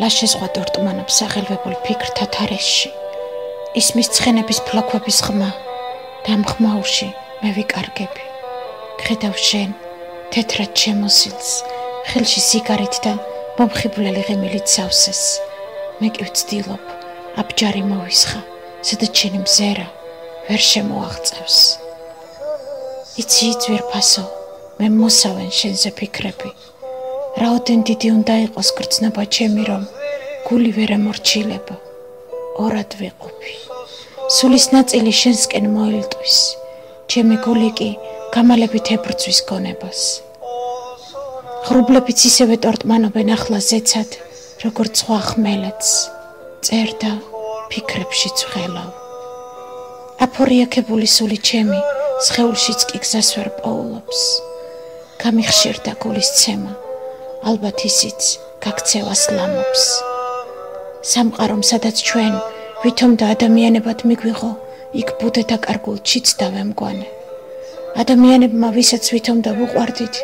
ლაშე სხვა დორტმანობს აღელვებულ ფიქრთა თარეშში. ისმის ცხენების ფლოქვების ხმა და მხმაურში მე ვიკარგები. გხედავ შენ თეთრად შემოსილს, ხელში სიგარით და მომხიბვლელი ღიმილით სავსეს. მე კი ვცდილობ აბჯარი მოვისხა, სადაც შენი მზერა ვერ შემოაღწევს. იცი ძვირფასო, მე მოსავენ შენზე ფიქრები. რაოდენ დიდი უნდა იყოს გრძნობა ჩემი, რომ გული ვერ ემორჩილება. ორად ვიყოფი. სულის ნაწილი შენსკენ მოილტვის. ჩემი გული კი გამალებით ებრძვის გონებას. ღრუბლებიც ისევე ტორტმანობენ ახლა ზეცად, როგორც სხვა ხმელეთს. წერ და ფიქრებში წვღელავ. აფორიაქებული სული ჩემი სხეულშიც კი გზას ვერ პოულობს. გამიხშირდა გულის ცემა, ალბათ ისიც გაქცევას ლამობს. სამყარომ სადაც ჩვენ ვითომ და ადამიანებად მიგვიღო, იქ ბუდე და კარგულჩიც დავემგვანე. ადამიანებმა ვისაც ვითომ და ვუყვარდით,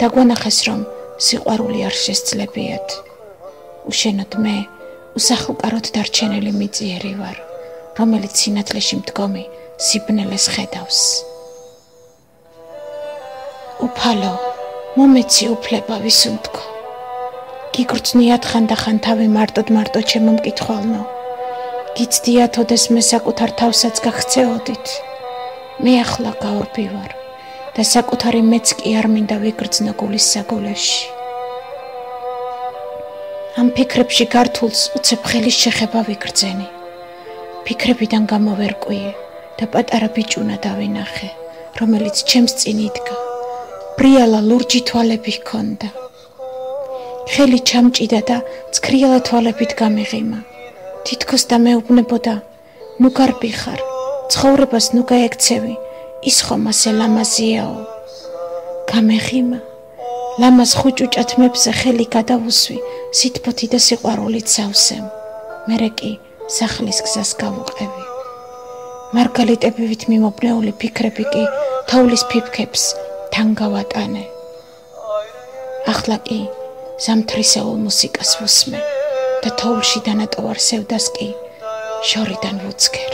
დაგვანახეს რომ სიყვარული არ შესძლებიათ. უშენოდ მე უსახლკაროდ დარჩენილი მიწიერი ვარ, რომელიც სინათლეში მდგომი სიბნელეს ხედავს. უფალო, მომეცი უფლება ვისუნთქო. გიგრძნიათ ხანდახან თავი მარტო ჩემო მკითხვალნო. გიცდიათ ოდეს მე საკუთარ თავსაც გახცეოდით. მე ახლა გაორბი ვარ და საკუთარი მეც კი არ მინდა ვიგრძნო გულის საგულეში. ამ ფიქრებში გართულს უცებ ხელის შეხება ვიგრძენი. ფიქრებიდან გამოვერკვიე და პატარა ბიჭუნა დავინახე, რომელიც ჩემს წინ იდგა. ბრიალა ლურჯი თვალები ჰქონდა. ხელი ჩამჭიდა და ცქრიალა თვალებით გამიღიმა. თითქოს და მეუბნებოდა, ნუ გარბი ხარ, ცხოვრებას ნუ გაექცევი, ის ხომ ასე ლამაზიაო. გამეღიმა, ლამაზ ხუჭუჭად მეფზე ხელი გადავუსვი, სითბოთი და სიყვარულით სავსემ. მერე კი სახლის გზას გავუყევი. მარგალიტებივით მიმობნეული ფიქრები კი თოვლის ფიფქებს თან გავატანე. ახლა კი ზამთრისეულ მუსიკას ვუსმენ და თოვლში დანატოვარ სევდას კი შორიდან ვუცქერ.